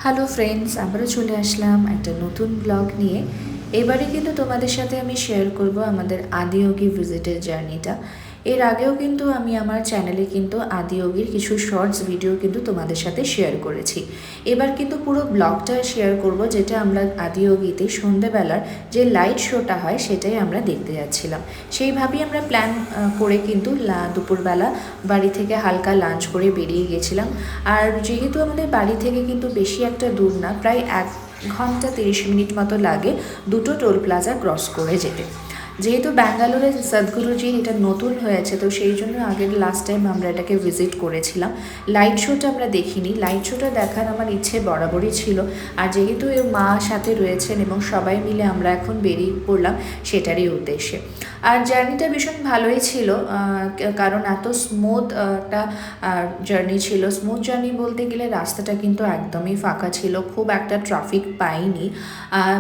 Hello friends, আবারও চলে আসলাম একটা নতুন ব্লগ নিয়ে। এবারে কিন্তু তোমাদের সাথে আমি শেয়ার করব আমাদের আদিয়োগী ভিজিটের জার্নিটা। এর আগেও কিন্তু আমি আমার চ্যানেলে কিন্তু আদিয়োগীর কিছু শর্টস ভিডিও কিন্তু তোমাদের সাথে শেয়ার করেছি। এবার কিন্তু পুরো ব্লগটা শেয়ার করব, যেটা আমরা আদিয়োগীতে সন্ধেবেলার যে লাইট শোটা হয় সেটাই আমরা দেখতে যাচ্ছিলাম। সেইভাবেই আমরা প্ল্যান করে কিন্তু দুপুরবেলা বাড়ি থেকে হালকা লাঞ্চ করে বেরিয়ে গেছিলাম। আর যেহেতু আমাদের বাড়ি থেকে কিন্তু বেশি একটা দূর না, প্রায় 1 ঘন্টা 30 মিনিট মতো লাগে দুটো টোল প্লাজা ক্রস করে যেতে। যেহেতু ব্যাঙ্গালোরে সদ্গুরুজি এটা নতুন হয়েছে, তো সেই জন্য আগের লাস্ট টাইম আমরা এটাকে ভিজিট করেছিলাম। লাইট শোটা আমরা দেখিনি, লাইট শোটা দেখার আমার ইচ্ছে বরাবরই ছিল। আর যেহেতু এর মা সাথে রয়েছেন এবং সবাই মিলে আমরা এখন বেরিয়ে পড়লাম সেটারই উদ্দেশ্যে। আর জার্নিটা ভীষণ ভালোই ছিল, কারণ এত স্মুথ একটা জার্নি ছিল। স্মুথ জার্নি বলতে গেলে রাস্তাটা কিন্তু একদমই ফাঁকা ছিল, খুব একটা ট্রাফিক পাইনি।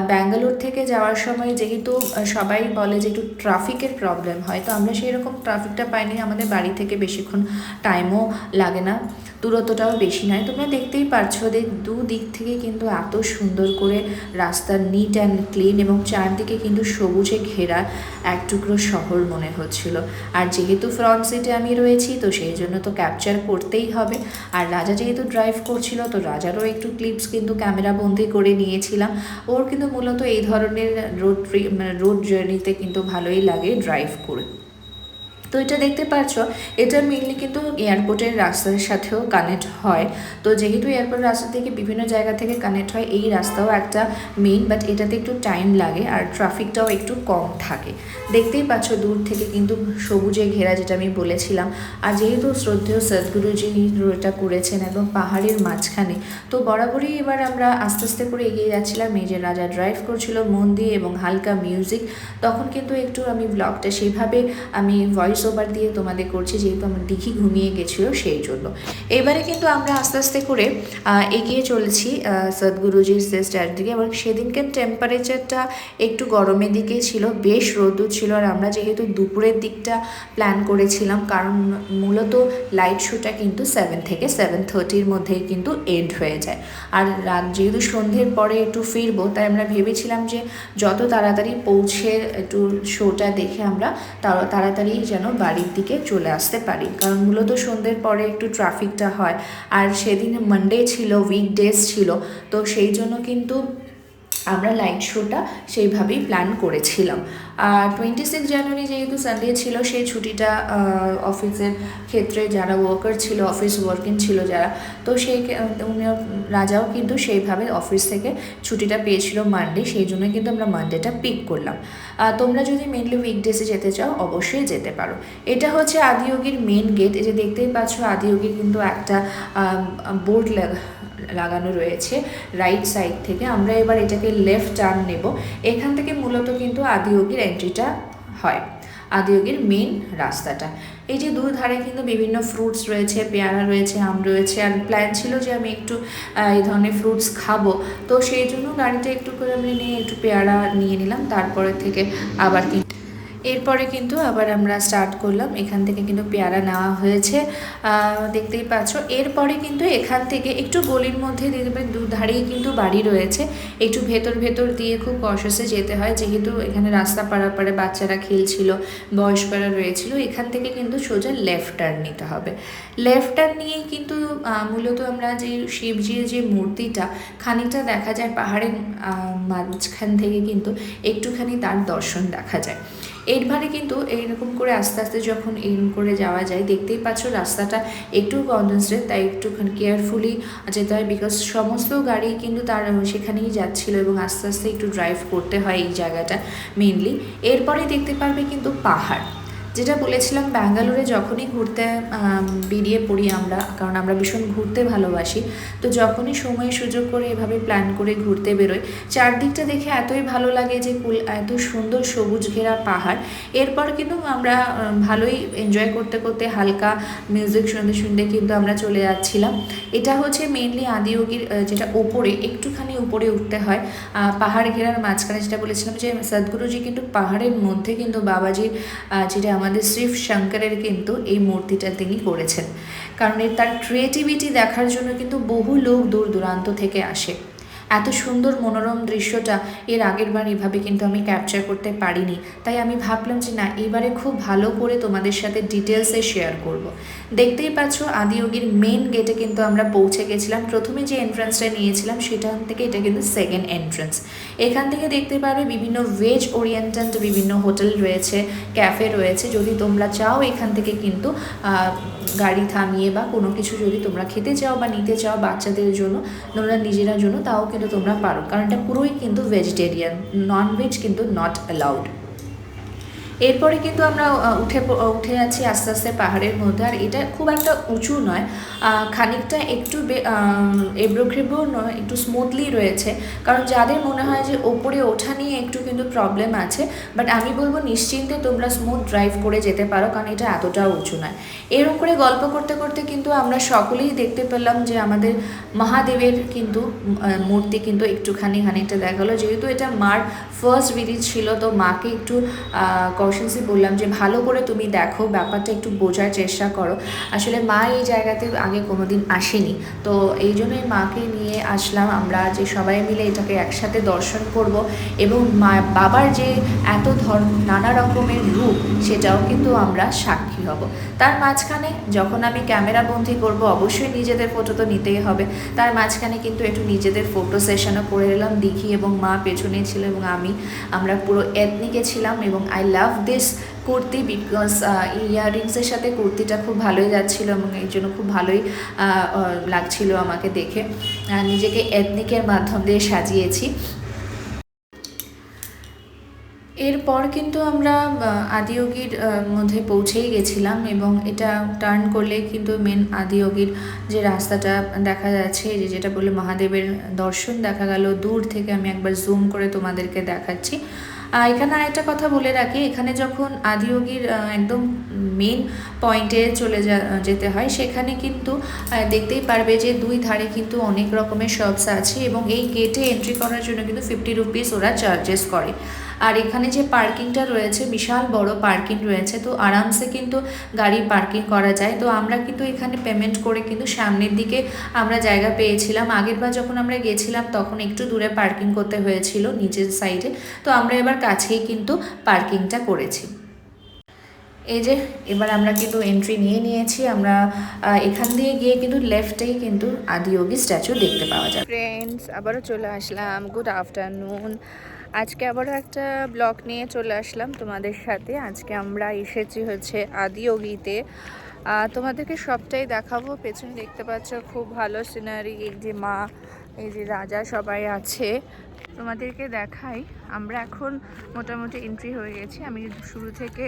ব্যাঙ্গালোর থেকে যাওয়ার সময় যেহেতু সবাই বলে যে একটু ট্রাফিকের প্রবলেম হয়, তো আমরা সেই রকম ট্রাফিকটা পাইনি। আমাদের বাড়ি থেকে বেশিক্ষণ টাইমও লাগে না, দূরত্বটাও বেশি নয়। তোমরা দেখতেই পারছো যে দুদিক থেকে কিন্তু এত সুন্দর করে রাস্তা নিট অ্যান্ড ক্লিন, এবং চারদিকে কিন্তু সবুজে ঘেরা এক টুকরো শহর মনে হচ্ছিল। আর যেহেতু ফ্রন্ট সিটে আমি রয়েছি, তো সেই জন্য তো ক্যাপচার করতেই হবে। আর রাজা যেহেতু ড্রাইভ করছিল, তো রাজারও একটু ক্লিপস কিন্তু ক্যামেরা বন্দি করে নিয়েছিলাম। ওর কিন্তু মূলত এই ধরনের রোড জার্নিতে কিন্তু ভালোই লাগে ড্রাইভ করে। তো এটা দেখতে পাচ্ছ, এটা মেনলি কিন্তু এয়ারপোর্টের রাস্তার সাথেও কানেক্ট হয়। তো যেহেতু এয়ারপোর্ট রাস্তা থেকে বিভিন্ন জায়গা থেকে কানেক্ট হয়, এই রাস্তাও একটা মেইন, বাট এটাতে একটু টাইম লাগে আর ট্রাফিকটাও একটু কম থাকে। দেখতেই পাচ্ছ দূর থেকে কিন্তু সবুজে ঘেরা, যেটা আমি বলেছিলাম। আর যেহেতু শ্রদ্ধেয় সদ্গুরুজি এটা করেছেন এবং পাহাড়ের মাঝখানে, তো বরাবরই এবার আমরা আস্তে আস্তে করে এগিয়ে যাচ্ছিলাম। এই যে রাজা ড্রাইভ করছিল মন দিয়ে এবং হালকা মিউজিক, তখন কিন্তু একটু আমি ব্লগটা সেইভাবে আমি ভয়েস ওভার দিয়ে তোমাদের করছি, যেহেতু আমার দিঘি ঘুমিয়ে গেছিলো সেই জন্য। এবারে কিন্তু আমরা আস্তে আস্তে করে এগিয়ে চলেছি সদ্গুরুজির স্টেয়ার দিকে। এবং সেদিনকে টেম্পারেচারটা একটু গরমের দিকেই ছিল, বেশ রোদ্দুর ছিল। আর আমরা যেহেতু দুপুরের দিকটা প্ল্যান করেছিলাম, কারণ মূলত লাইট শোটা কিন্তু 7 থেকে 7:30 মধ্যেই কিন্তু এন্ড হয়ে যায়। আর রাত যেহেতু সন্ধ্যের পরে একটু ফিরবো, তাই আমরা ভেবেছিলাম যে যত তাড়াতাড়ি পৌঁছে একটু শোটা দেখে আমরা তাড়াতাড়ি যেন বাড়ির দিকে চলে আসতে পারি, কারণ মূলত সন্ধ্যের পরে একটু ট্রাফিকটা হয়। আর সেদিন মানডে ছিল, উইকডেজ ছিল, তো সেই জন্য কিন্তু আমরা লাইট শোটা সেইভাবেই প্ল্যান করেছিলাম। আর 26 জানুয়ারি যেহেতু সানডে ছিল, সেই ছুটিটা অফিসের ক্ষেত্রে যারা ওয়ার্কার ছিল, অফিস ওয়ার্কিং ছিল যারা, তো সেই রাজাও কিন্তু সেইভাবে অফিস থেকে ছুটিটা পেয়েছিল মানডে, সেই জন্য কিন্তু আমরা মানডেটা পিক করলাম। তোমরা যদি মেনলি উইকডেসে যেতে চাও অবশ্যই যেতে পারো। এটা হচ্ছে আদিয়োগীর মেন গেট। এই যে দেখতেই পাচ্ছ আদিয়োগীর কিন্তু একটা বোর্ড লাগানো রয়েছে রাইট সাইড থেকে। আমরা এবার এটাকে লেফট টার্ন নেব। এখান থেকে মূলত কিন্তু আদিয়োগীর এন্ট্রিটা হয়, আদিয়োগীর মেন রাস্তাটা। এই যে দুই ধারে কিন্তু বিভিন্ন ফ্রুটস রয়েছে, পেয়ারা রয়েছে, আম রয়েছে। আর প্ল্যান ছিল যে আমি একটু এই ধরনের ফ্রুটস খাবো, তো সেই জন্য গাড়িটা একটু করে আমি নিয়ে একটু পেয়ারা নিয়ে নিলাম। তারপরে থেকে আবার এরপরে কিন্তু আবার আমরা স্টার্ট করলাম। এখান থেকে কিন্তু পেয়ারা নেওয়া হয়েছে, দেখতেই পাচ্ছ। এরপরে কিন্তু এখান থেকে একটু গলির মধ্যে দেখবে দুধারেই কিন্তু বাড়ি রয়েছে, একটু ভেতর দিয়ে খুব কশাসে যেতে হয়, যেহেতু এখানে রাস্তা পারাপারে বাচ্চারা খেলছিল, বয়স্করা রয়েছিল। এখান থেকে কিন্তু সোজা লেফট টার্ন নিতে হবে। লেফট টার্ন নিয়েই কিন্তু মূলত আমরা যে শিবজির যে মূর্তিটা খানিকটা দেখা যায় পাহাড়ের মাঝখান থেকে, কিন্তু একটুখানি তার দর্শন দেখা যায়। এরবারে কিন্তু এইরকম করে আস্তে আস্তে যখন এরকম করে যাওয়া যায়, দেখতেই পাচ্ছ রাস্তাটা একটু কনজেস্টেড, তাই একটুখানি কেয়ারফুলি যেতে হয়, বিকজ সমস্ত গাড়ি কিন্তু তার সেখানেই যাচ্ছিল এবং আস্তে আস্তে একটু ড্রাইভ করতে হয় এই জায়গাটা মেনলি। এরপরে দেখতে পারবে কিন্তু পাহাড়। যেটা বলেছিলাম, ব্যাঙ্গালোরে যখনই ঘুরতে বেরিয়ে পড়ি আমরা, কারণ আমরা ভীষণ ঘুরতে ভালোবাসি, তো যখনই সময় সুযোগ করে এভাবে প্ল্যান করে ঘুরতে বেরোই, চারদিকটা দেখে এতই ভালো লাগে যে এত সুন্দর সবুজ ঘেরা পাহাড়। এরপর কিন্তু আমরা ভালোই এনজয় করতে করতে হালকা মিউজিক শুনতে শুনতে কিন্তু আমরা চলে যাচ্ছিলাম। এটা হচ্ছে মেনলি আদিয়োগীর, যেটা ওপরে একটুখানি উপরে উঠতে হয় পাহাড় ঘেরার মাঝখানে। যেটা বলেছিলাম যে সদ্গুরুজি কিন্তু পাহাড়ের মধ্যে কিন্তু বাবাজির, যেটা আমাদের শিব শঙ্করের কিন্তু এই মূর্তিটা তিনি করেছেন। কারণ তার ক্রিয়েটিভিটি দেখার জন্য কিন্তু বহু লোক দূর দূরান্ত থেকে আসে। এত সুন্দর মনোরম দৃশ্যটা এর আগের বার এভাবে কিন্তু আমি ক্যাপচার করতে পারিনি, তাই আমি ভাবলাম যে না, এবারে খুব ভালো করে তোমাদের সাথে ডিটেলসে শেয়ার করব। দেখতেই পাচ্ছ আদিয়োগীর মেন গেটে কিন্তু আমরা পৌঁছে গেছিলাম। প্রথমে যে এন্ট্রান্সটা নিয়েছিলাম সেখান থেকে এটা কিন্তু সেকেন্ড এন্ট্রান্স। এখান থেকে দেখতে পারবে বিভিন্ন ভেজ ওরিয়েন্টেড বিভিন্ন হোটেল রয়েছে, ক্যাফে রয়েছে। যদি তোমরা চাও এখান থেকে কিন্তু গাড়ি থামিয়ে বা কোনো কিছু যদি তোমরা খেতে চাও বা নিতে চাও বাচ্চাদের জন্য, তোমরা নিজেরা জন্য, তাও কিন্তু তোমরা পারো, কারণ এটা পুরোই কিন্তু ভেজিটেরিয়ান, ননভেজ কিন্তু নট অ্যালাউড। এরপরে কিন্তু আমরা উঠে যাচ্ছি আস্তে আস্তে পাহাড়ের মধ্যে। আর এটা খুব একটা উঁচু নয়, খানিকটা একটু এবড়োখেবড়ো নয়, একটু স্মুথলি রয়েছে। কারণ যাদের মনে হয় যে ওপরে ওঠা নিয়ে একটু কিন্তু প্রবলেম আছে, বাট আমি বলবো নিশ্চিন্তে তোমরা স্মুথ ড্রাইভ করে যেতে পারো, কারণ এটা এতটাও উঁচু নয়। এর উপরে গল্প করতে করতে কিন্তু আমরা সকলেই দেখতে পেলাম যে আমাদের মহাদেবের কিন্তু মূর্তি কিন্তু খানিকটা দেখালো। যেহেতু এটা মার ফার্স্ট ভিজিট ছিল, তো মাকে একটু কনসিয়াসলি বললাম যে ভালো করে তুমি দেখো, ব্যাপারটা একটু বোঝার চেষ্টা করো। আসলে মা এই জায়গাতে আগে কোনোদিন আসেনি, তো এই জন্যই মাকে নিয়ে আসলাম আমরা, যে সবাই মিলে এটাকে একসাথে দর্শন করব এবং বাবার যে এত নানা রকমের রূপ সেটাও কিন্তু আমরা সাক্ষী হব। তার মাঝখানে যখন আমি ক্যামেরা বন্দি করব, অবশ্যই নিজেদের ফটো তো নিতেই হবে। তার মাঝখানে কিন্তু একটু নিজেদের ফটো সেশনও করে এলাম। দিঘি এবং মা পেছনে ছিল এবং আমরা পুরো এথনিকে ছিলাম। এবং I love this kurti because ইয়াররিংসের সাথে কুর্তিটা খুব ভালোই যাচ্ছিলো এবং এই জন্য খুব ভালোই লাগছিল আমাকে দেখে। নিজেকে এথনিকের মাধ্যম দিয়ে সাজিয়েছি। এরপর কিন্তু আমরা আদিয়োগীর মধ্যে পৌঁছেই গেছিলাম এবং এটা টার্ন করলে কিন্তু মেন আদিয়োগীর যে রাস্তাটা দেখা যাচ্ছে, যেটা বলে মহাদেবের দর্শন দেখা গেল দূর থেকে। আমি একবার জুম করে তোমাদেরকে দেখাচ্ছি। এখানে আরেকটা কথা বলে রাখি, এখানে যখন আদিয়োগীর একদম মেন পয়েন্টে যেতে হয়, সেখানে কিন্তু দেখতেই পারবে যে দুই ধারে কিন্তু অনেক রকমের শপস আছে এবং এই গেটে এন্ট্রি করার জন্য কিন্তু 50 রুপিস ওরা চার্জেস করে। আর এখানে যে পার্কিংটা রয়েছে, বিশাল বড় পার্কিং রয়েছে, তো আরামসে কিন্তু গাড়ি পার্কিং করা যায়। তো আমরা কিন্তু এখানে পেমেন্ট করে কিন্তু সামনের দিকে আমরা জায়গা পেয়েছিলাম। আগেরবার যখন আমরা গেছিলাম তখন একটু দূরে পার্কিং করতে হয়েছিল নিচের সাইডে, তো আমরা এবার কাছেই কিন্তু পার্কিংটা করেছি। এই যে এবার আমরা কিন্তু এন্ট্রি নিয়েছি। আমরা এখান দিয়ে গিয়ে কিন্তু লেফটেই কিন্তু আদিয়োগী স্ট্যাচু দেখতে পাওয়া যায়। ফ্রেন্ডস, আবারও চলে আসলাম। Good afternoon. আজকে আবারও একটা ব্লগ নিয়ে চলে আসলাম তোমাদের সাথে। আজকে আমরা এসেছি হচ্ছে আদিয়োগীতে। তোমাদেরকে সবটাই দেখাবো। পেছনে দেখতে পাচ্ছ খুব ভালো সিনারি, এই যে মা, এই যে রাজা সবাই আছে, তোমাদেরকে দেখাই। আমরা এখন মোটামুটি এন্ট্রি হয়ে গেছি। আমি শুরু থেকে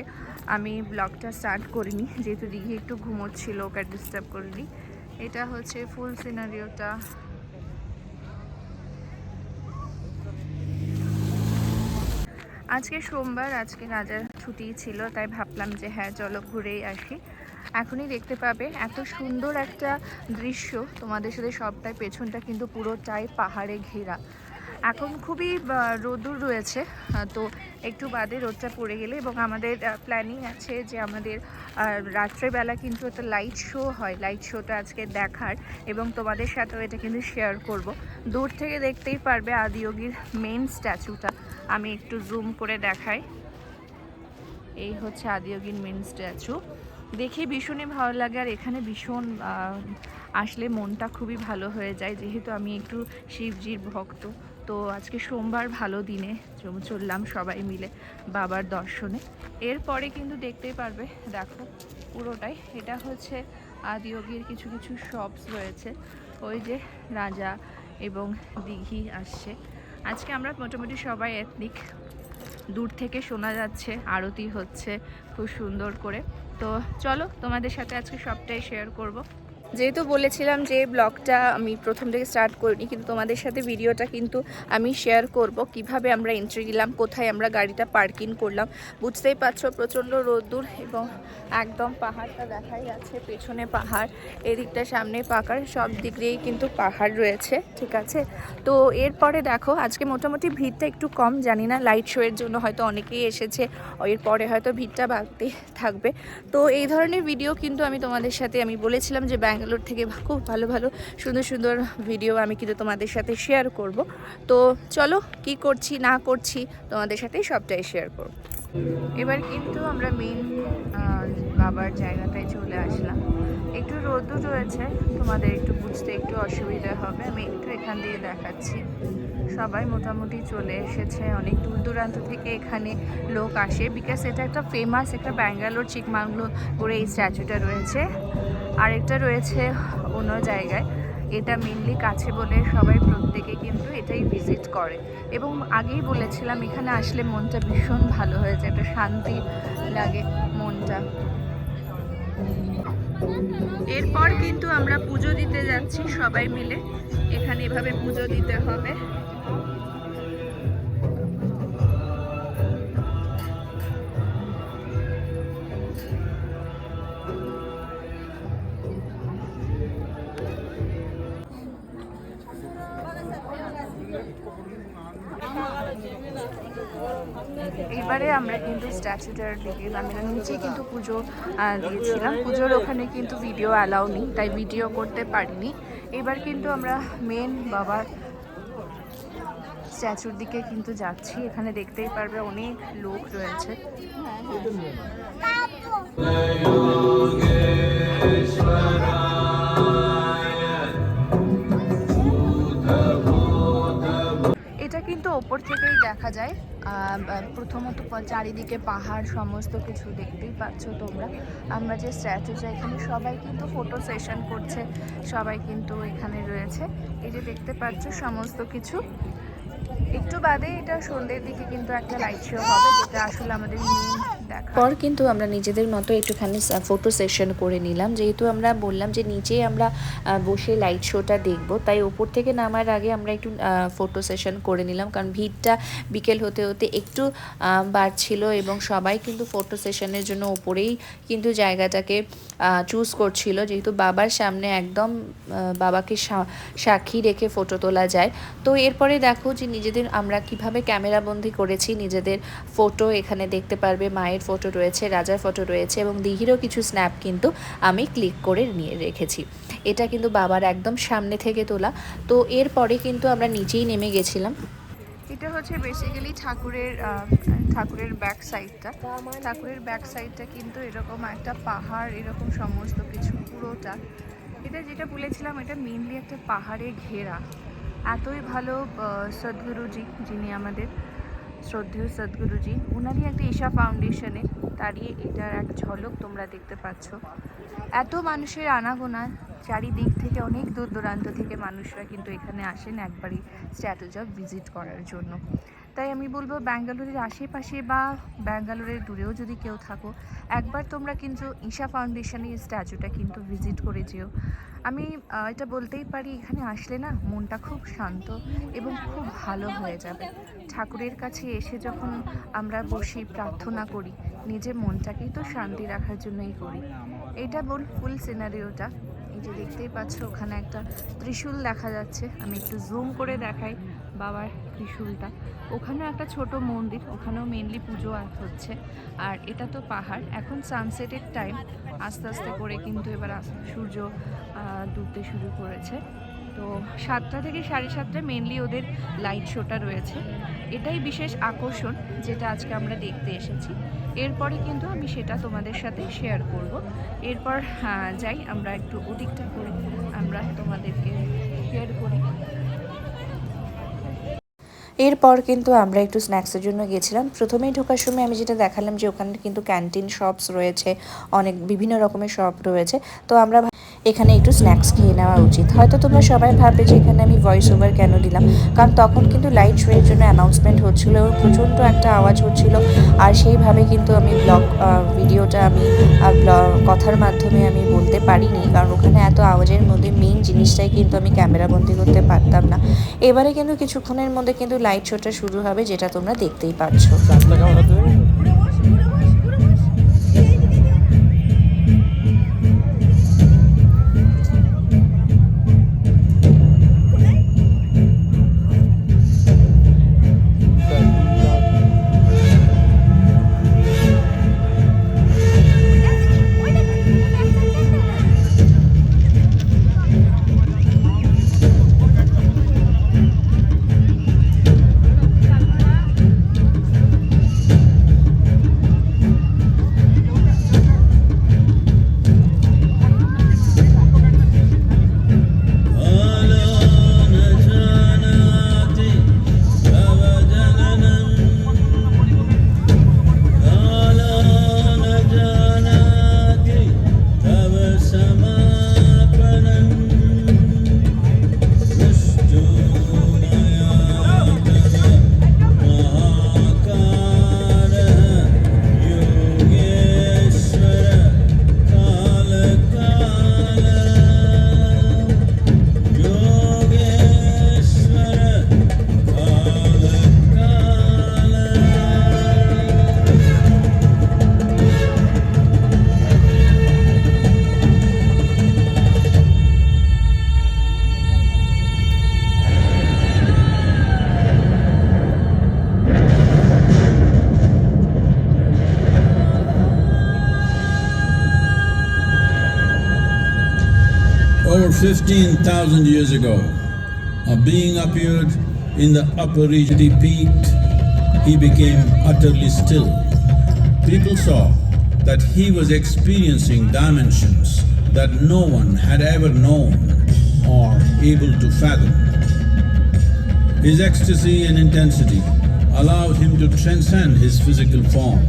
ব্লগটা স্টার্ট করিনি, যেহেতু দিঘি একটু ঘুমোচ্ছিল, ওকে ডিস্টার্ব করিনি। এটা হচ্ছে ফুল সিনারিওটা। আজকে সোমবার, আজকে রাজার ছুটি ছিল, তাই ভাবলাম যে হ্যাঁ চলো ঘুরেই আসি। এখনই দেখতে পাবে এত সুন্দর একটা দৃশ্য তোমাদের সাথে সবটাই। পেছনটা কিন্তু পুরোটাই পাহাড়ে ঘেরা। এখন খুবই রোদ্দুর রয়েছে, তো একটু বাদে রোদটা পড়ে গেলে, এবং আমাদের প্ল্যানিং আছে যে আমাদের রাত্রেবেলা কিন্তু একটা লাইট শো হয়, লাইট শোটা আজকে দেখার এবং তোমাদের সাথেও এটা কিন্তু শেয়ার করব। দূর থেকে দেখতেই পারবে আদিয়োগীর মেন স্ট্যাচুটা। আমি একটু জুম করে দেখাই। এই হচ্ছে আদিয়োগীর মেন স্ট্যাচু। দেখে ভীষণই ভালো লাগে, আর এখানে ভীষণ আসলে মনটা খুবই ভালো হয়ে যায়, যেহেতু আমি একটু শিবজির ভক্ত। তো আজকে সোমবার, ভালো দিনে চললাম সবাই মিলে বাবার দর্শনে। এরপরে কিন্তু দেখতেই পারবে, দেখো পুরোটাই এটা হচ্ছে আদিয়োগীর কিছু কিছু শপস রয়েছে। ওই যে রাজা এবং দিঘি আসছে। আজকে আমরা মোটামুটি সবাই এথনিক। দূর থেকে শোনা যাচ্ছে আরতি হচ্ছে খুব সুন্দর করে। তো চলো তোমাদের সাথে আজকে সবটাই শেয়ার করব। যেহেতু বলেছিলাম যে ব্লগটা আমি প্রথম থেকে স্টার্ট করিনি, কিন্তু তোমাদের সাথে ভিডিওটা কিন্তু আমি শেয়ার করব কিভাবে আমরা এন্ট্রি দিলাম, কোথায় আমরা গাড়িটা পার্কিং করলাম। বুঝতেই পারছো প্রচণ্ড রোদ্দুর এবং একদম পাহাড়টা দেখাই যাচ্ছে, পেছনে পাহাড়, এদিকটা সামনে পাহাড়, সব দিক দিয়েই কিন্তু পাহাড় রয়েছে, ঠিক আছে। তো এরপরে দেখো আজকে মোটামুটি ভিড়টা একটু কম, জানি না লাইট শোয়ের জন্য হয়তো অনেকেই এসেছে, এরপরে হয়তো ভিড়টা বাড়তে থাকবে। তো এই ধরনের ভিডিও কিন্তু আমি তোমাদের সাথে, আমি বলেছিলাম যে ব্যাঙ্গালোর থেকে খুব ভালো ভালো সুন্দর সুন্দর ভিডিও আমি কিন্তু তোমাদের সাথে শেয়ার করব। তো চলো কি করছি না করছি তোমাদের সাথে সবটাই শেয়ার করব। এবার কিন্তু আমরা মেন বাবার জায়গাটায় চলে আসলাম। একটু রোদও রয়েছে, তোমাদের একটু বুঝতে একটু অসুবিধা হবে, আমি একটু এখান দিয়ে দেখাচ্ছি। সবাই মোটামুটি চলে এসেছে, অনেক দূর দূরান্ত থেকে এখানে লোক আসে, বিকজ এটা একটা ফেমাস, একটা ব্যাঙ্গালোর চিকমাঙ্গলোর করে এই স্ট্যাচুটা রয়েছে, আরেকটা রয়েছে অন্য জায়গায়। এটা মেনলি কাছে বলে সবাই প্রত্যেকে কিন্তু এটাই ভিজিট করে। এবং আগেই বলেছিলাম এখানে আসলে মনটা ভীষণ ভালো হয়ে যায়, একটা শান্তি লাগে মনটা। এরপর কিন্তু আমরা পুজো দিতে যাচ্ছি সবাই মিলে, এখানে এভাবে পুজো দিতে হবে। এবারে আমরা কিন্তু স্ট্যাচুটার দিকে, আমরা নিচে কিন্তু পুজো দিয়েছিলাম, পুজোর ওখানে কিন্তু ভিডিও অ্যালাউ নেই, তাই ভিডিও করতে পারিনি। এবার কিন্তু আমরা মেন বাবার স্ট্যাচুর দিকে কিন্তু যাচ্ছি, এখানে দেখতেই পারবে অনেক লোক রয়েছে। এটা কিন্তু ওপর থেকেই দেখা যায়। প্রথমত চারিদিকে পাহাড়, সমস্ত কিছু দেখতেই পাচ্ছ তোমরা। আমরা যে স্ট্যাচুটা, এখানে সবাই কিন্তু ফটো সেশন করছে, সবাই কিন্তু এখানে রয়েছে, এই যে দেখতে পাচ্ছ সমস্ত কিছু। একটু বাদে এটা সন্ধ্যের দিকে কিন্তু একটা লাইট শো হবে, যেটা আসলে আমাদের মেন দেখা। পর কিন্তু আমরা নিজেদের মতো একটুখানি ফটো সেশন করে নিলাম, যেহেতু আমরা বললাম যে নিচে আমরা বসে লাইট শোটা দেখব, তাই ওপর থেকে নামার আগে আমরা একটু ফটো সেশন করে নিলাম, কারণ ভিড়টা বিকেল হতে হতে একটু বাড়ছিল এবং সবাই কিন্তু ফটো সেশনের জন্য ওপরেই কিন্তু জায়গাটাকে চুজ করছিল, যেহেতু বাবার সামনে একদম বাবাকে সাক্ষী রেখে ফটো তোলা যায়। তো এরপরে দেখো যে নিজেদের আমরা কিভাবে ক্যামেরাবন্দি করেছি নিজেদের ফটো, এখানে দেখতে পারবে মায়ের ফটো রয়েছে, রাজার ফটো রয়েছে এবং দিঘিরও কিছু স্ন্যাপ কিন্তু আমি ক্লিক করে নিয়ে রেখেছি। এটা কিন্তু বাবার একদম সামনে থেকে তোলা। তো এরপরে কিন্তু আমরা নিচেই নেমে গেছিলাম। এটা হচ্ছে বেসিক্যালি ঠাকুরের ব্যাক সাইডটা। ঠাকুরের ব্যাক সাইডটা কিন্তু এরকম একটা পাহাড়, এরকম সমস্ত কিছু পুরোটা। এটা যেটা বলেছিলাম, এটা মেনলি একটা পাহাড়ে ঘেরা। এতই ভালো সদ্গুরুজি, যিনি আমাদের শ্রদ্ধেয় সদ্গুরুজি, ওনারই একটা ঈশা ফাউন্ডেশনে, তারই এটার এক ঝলক তোমরা দেখতে পাচ্ছ। এত মানুষের আনাগোনা, চারিদিক থেকে অনেক দূর দূরান্ত থেকে মানুষরা কিন্তু এখানে আসেন একবারই স্ট্যাচুটা ভিজিট করার জন্য। তাই আমি বলবো ব্যাঙ্গালোরের আশেপাশে বা ব্যাঙ্গালোরের দূরেও যদি কেউ থাকো, একবার তোমরা কিন্তু ঈশা ফাউন্ডেশনের স্ট্যাচুটা কিন্তু ভিজিট করে যেও। আমি এটা বলতেই পারি, এখানে আসলে না মনটা খুব শান্ত এবং খুব ভালো হয়ে যাবে। ঠাকুরের কাছে এসে যখন আমরা বসি প্রার্থনা করি, নিজের মনটাকেই তো শান্তি রাখার জন্যই করি। এটা ফুল সিনারিওটা, এই যে দেখতেই পাচ্ছ ওখানে একটা ত্রিশূল দেখা যাচ্ছে, আমি একটু জুম করে দেখাই বাবার ত্রিশূলটা। ওখানেও একটা ছোট মন্দির, ওখানেও মেনলি পুজো হচ্ছে। আর এটা তো পাহাড়, এখন সানসেটের টাইম, আস্তে আস্তে করে কিন্তু এবার সূর্য ডুবতে শুরু করেছে। তো 7টা থেকে 7:30 মেনলি ওদের লাইট শোটা রয়েছে, এটাই বিশেষ আকর্ষণ যেটা আজকে আমরা দেখতে এসেছি। এরপরে কিন্তু আমি সেটা তোমাদের সাথে শেয়ার করব। এরপর যাই আমরা একটু ওদিকটা করে আমরা তোমাদেরকে শেয়ার করি। এরপর কিন্তু আমরা একটু স্ন্যাক্সের জন্য গেছিলাম। প্রথমেই ঢোকার সময় আমি যেটা দেখালাম যে ওখানে কিন্তু ক্যান্টিন শপস রয়েছে, অনেক বিভিন্ন রকমের শপ রয়েছে। তো আমরা এখানে একটু স্ন্যাক্স খেয়ে নেওয়া উচিত। হয়তো তোমরা সবাই ভাববে যে এখানে আমি ভয়েস ওভার কেন দিলাম, কারণ তখন কিন্তু লাইট শোয়ের জন্য অ্যানাউন্সমেন্ট হচ্ছিল এবং প্রচণ্ড একটা আওয়াজ হচ্ছিল। আর সেইভাবে কিন্তু আমি ভিডিওটা আমি কথার মাধ্যমে আমি বলতে পারিনি, কারণ ওখানে এত আওয়াজের মধ্যে মেইন জিনিসটাই কিন্তু আমি ক্যামেরাবন্দি করতে পারতাম না। এবারে কিন্তু কিছুক্ষণের মধ্যে কিন্তু লাইট শোটা শুরু হবে, যেটা তোমরা দেখতেই পাচ্ছ। Over 15,000 years ago, a being appeared in the upper region. He peaked, he became utterly still. People saw that he was experiencing dimensions that no one had ever known or able to fathom. His ecstasy and intensity allowed him to transcend his physical form.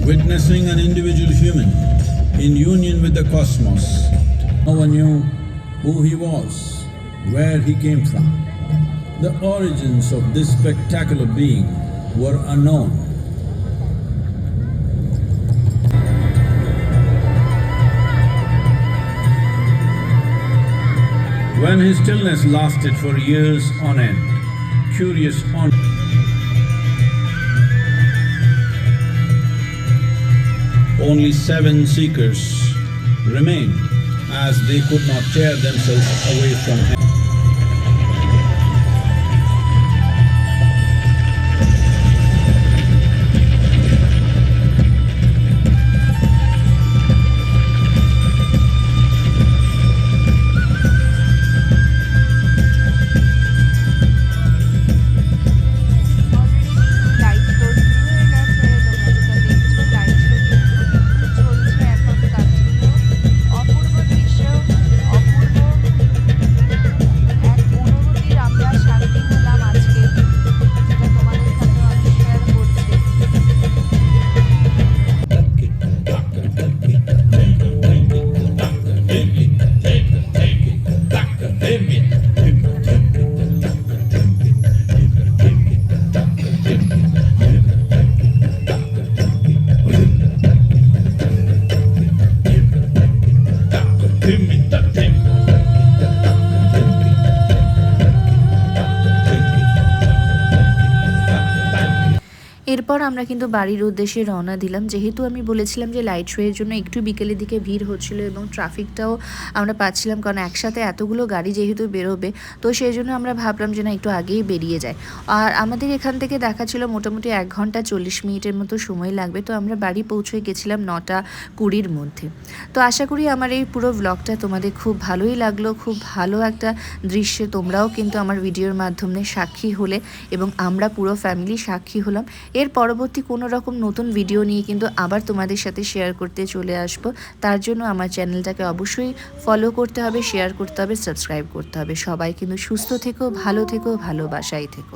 Witnessing an individual human in union with the cosmos, no one knew who he was, where he came from. The origins of this spectacular being were unknown. When his stillness lasted for years on end, curious on only 7 seekers remained, as they could not tear themselves away from him. এরপর আমরা কিন্তু বাড়ির উদ্দেশ্যে রওনা দিলাম। যেহেতু আমি বলেছিলাম যে লাইট শোয়ের জন্য একটু বিকেলের দিকে ভিড় হচ্ছিল এবং ট্রাফিকটাও আমরা পাচ্ছিলাম, কারণ একসাথে এতগুলো গাড়ি যেহেতু বেরোবে, তো সেই জন্য আমরা ভাবলাম যে না একটু আগেই বেরিয়ে যায়। আর আমাদের এখান থেকে দেখাচ্ছিল মোটামুটি 1 ঘন্টা 40 মিনিটের মতো সময় লাগবে। তো আমরা বাড়ি পৌঁছে গেছিলাম 9:20-র মধ্যে। তো আশা করি আমার এই পুরো ব্লগটা তোমাদের খুব ভালোই লাগলো। খুব ভালো একটা দৃশ্যে তোমরাও কিন্তু আমার ভিডিওর মাধ্যমে সাক্ষী হলে এবং আমরা পুরো ফ্যামিলি সাক্ষী হলাম। এর পরবর্তী কোনো রকম নতুন ভিডিও নিয়ে কিন্তু আবার তোমাদের সাথে শেয়ার করতে চলে আসব। তার জন্য আমার চ্যানেলটাকে অবশ্যই ফলো করতে হবে, শেয়ার করতে হবে, সাবস্ক্রাইব করতে হবে। সবাই কিন্তু সুস্থ থেকো, ভালো থেকো, ভালোবাসায় থেকো।